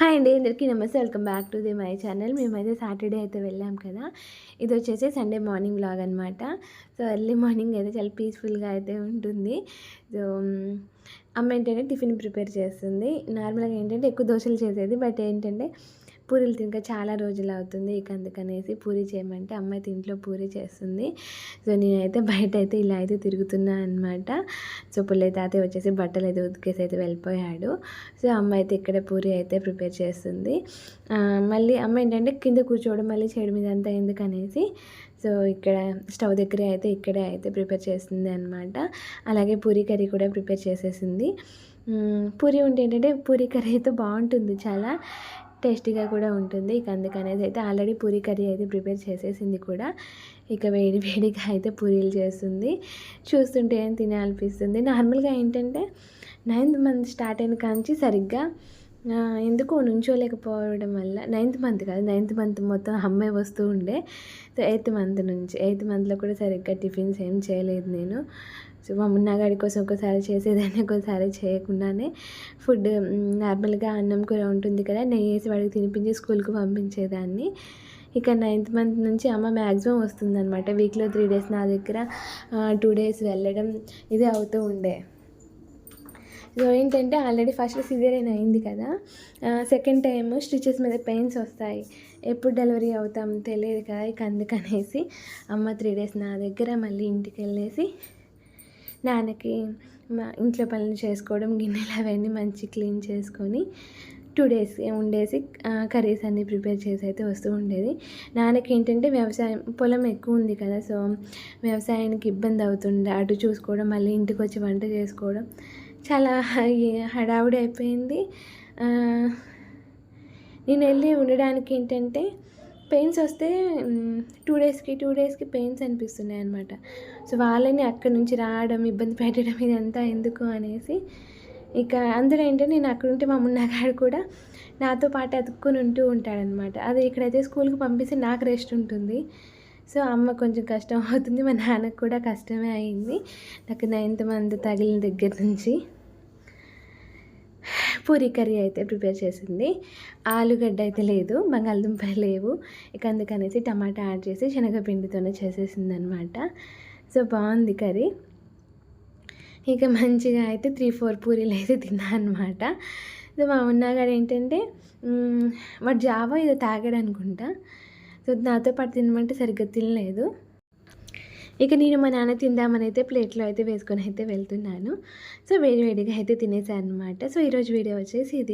Hi అండి, అందరికీ నమస్తే. Welcome back to my channel. మేమైతే సాటర్డే అయితే వెళ్ళాం కదా. ఇది వచ్చేసి సండే మార్నింగ్ వ్లాగ్ అనమాట. సో ఎర్లీ మార్నింగ్ అయితే చాలా పీస్ఫుల్గా అయితే ఉంటుంది. సో అమ్మ ఏంటంటే టిఫిన్ ప్రిపేర్ చేస్తుంది. నార్మల్గా ఏంటంటే ఎక్కువ దోశలు చేసేది, బట్ ఏంటంటే పూరీలు తినక చాలా రోజులు అవుతుంది. ఇక అందుకనేసి పూరీ చేయమంటే అమ్మ అయితే ఇంట్లో పూరీ చేస్తుంది. సో నేనైతే బయట అయితే ఇలా అయితే తిరుగుతున్నా అనమాట. సో పుల్లయ్య తాతయ్య వచ్చేసి బట్టలు అయితే ఉతికేసి అయితే వెళ్ళిపోయాడు. సో అమ్మ అయితే ఇక్కడ పూరీ అయితే ప్రిపేర్ చేస్తుంది. మళ్ళీ అమ్మ ఏంటంటే కింద కూర్చోవడం మళ్ళీ చేయడం ఇదంతా ఎందుకనేసి సో ఇక్కడ స్టవ్ దగ్గరే అయితే ఇక్కడే అయితే ప్రిపేర్ చేస్తుంది అనమాట. అలాగే పూరీ కర్రీ కూడా ప్రిపేర్ చేసేసింది. పూరీ ఉంటే ఏంటంటే పూరీ కర్రీ అయితే బాగుంటుంది, చాలా టేస్టీగా కూడా ఉంటుంది. ఇక అందుకనేది అయితే ఆల్రెడీ పూరీ కర్రీ అయితే ప్రిపేర్ చేసేసింది కూడా. ఇక వేడి వేడిగా అయితే పూరీలు చేస్తుంది. చూస్తుంటే ఏం తినాలనిపిస్తుంది. నార్మల్గా ఏంటంటే 9th మంత్ స్టార్ట్ అయిన కాంచి సరిగ్గా ఎందుకో నుంచోలేకపోవడం వల్ల 9th మంత్ కాదు, 9th మంత్ మొత్తం అమ్మాయి వస్తూ ఉండే. సో 8th మంత్ నుంచి 8th మంత్లో కూడా సరిగ్గా టిఫిన్స్ ఏం చేయలేదు నేను. సో మా మున్నగాడి కోసం ఒకసారి చేసేదాన్ని, ఒకసారి చేయకుండానే ఫుడ్ నార్మల్గా అన్నం కూర ఉంటుంది కదా, నెయ్యి వేసి వాడికి తినిపించి స్కూల్కి పంపించేదాన్ని. ఇక 9th మంత్ నుంచి అమ్మ మ్యాక్సిమం వస్తుందన్నమాట. వీక్లో 3 days నా దగ్గర, 2 days వెళ్ళడం ఇదే అవుతూ ఉండే. సో ఏంటంటే ఆల్రెడీ ఫస్ట్ సిజేరియన్ అయింది కదా, సెకండ్ టైం స్టిచెస్ మీద పెయిన్స్ వస్తాయి, ఎప్పుడు డెలివరీ అవుతాం తెలియదు కదా. ఇక అందుకనేసి అమ్మ 3 days నా దగ్గర, మళ్ళీ ఇంటికి వెళ్ళేసి నాన్నకి మా ఇంట్లో పనులు చేసుకోవడం, గిన్నెలు అవన్నీ మంచి క్లీన్ చేసుకొని 2 days ఉండేసి కర్రీస్ అన్నీ ప్రిపేర్ చేసి అయితే వస్తూ ఉండేది. నాన్నకి ఏంటంటే వ్యవసాయం పొలం ఎక్కువ ఉంది కదా, సో వ్యవసాయానికి ఇబ్బంది అవుతుండే. అటు చూసుకోవడం, మళ్ళీ ఇంటికి వచ్చి వంట చేసుకోవడం, చాలా హడావుడి అయిపోయింది. నేను వెళ్ళి ఉండడానికి ఏంటంటే పెయిన్స్ వస్తే 2 daysకి పెయిన్స్ అనిపిస్తున్నాయి అనమాట. సో వాళ్ళని అక్కడి నుంచి రావడం, ఇబ్బంది పెట్టడం ఇదంతా ఎందుకు అనేసి ఇక అందులో ఏంటంటే నేను అక్కడ ఉంటే మా మున్నగాడు కూడా నాతో పాటు అతుక్కొని ఉంటూ ఉంటాడనమాట. అదే ఇక్కడైతే స్కూల్కి పంపిస్తే నాకు రెస్ట్ ఉంటుంది. సో అమ్మ కొంచెం కష్టం అవుతుంది, మా నాన్నకు కూడా కష్టమే అయింది నాకు 9th మంత్ తగిలిన దగ్గర నుంచి. పూరీ కర్రీ అయితే ప్రిపేర్ చేసింది. ఆలుగడ్డ అయితే లేదు, బంగాళదుంపలు లేవు. ఇక అందుకనేసి టమాటా యాడ్ చేసి శనగపిండితోనే చేసేసింది అనమాట. సో బాగుంది కర్రీ. ఇక మంచిగా అయితే 3-4 పూరీలు అయితే తిన్నా అనమాట. సో మా ఉన్నగాడు ఏంటంటే వాడు జావా ఏదో తాగాడు అనుకుంటా. సో నాతో పాటు తినమంటే సరిగ్గా తినలేదు. ఇక నేను మా నాన్న తిందామని అయితే ప్లేట్లో అయితే వేసుకొని అయితే వెళ్తున్నాను. సో వేడిగా అయితే తినేసాను అనమాట. సో ఈరోజు వీడియో వచ్చేసి ఇది.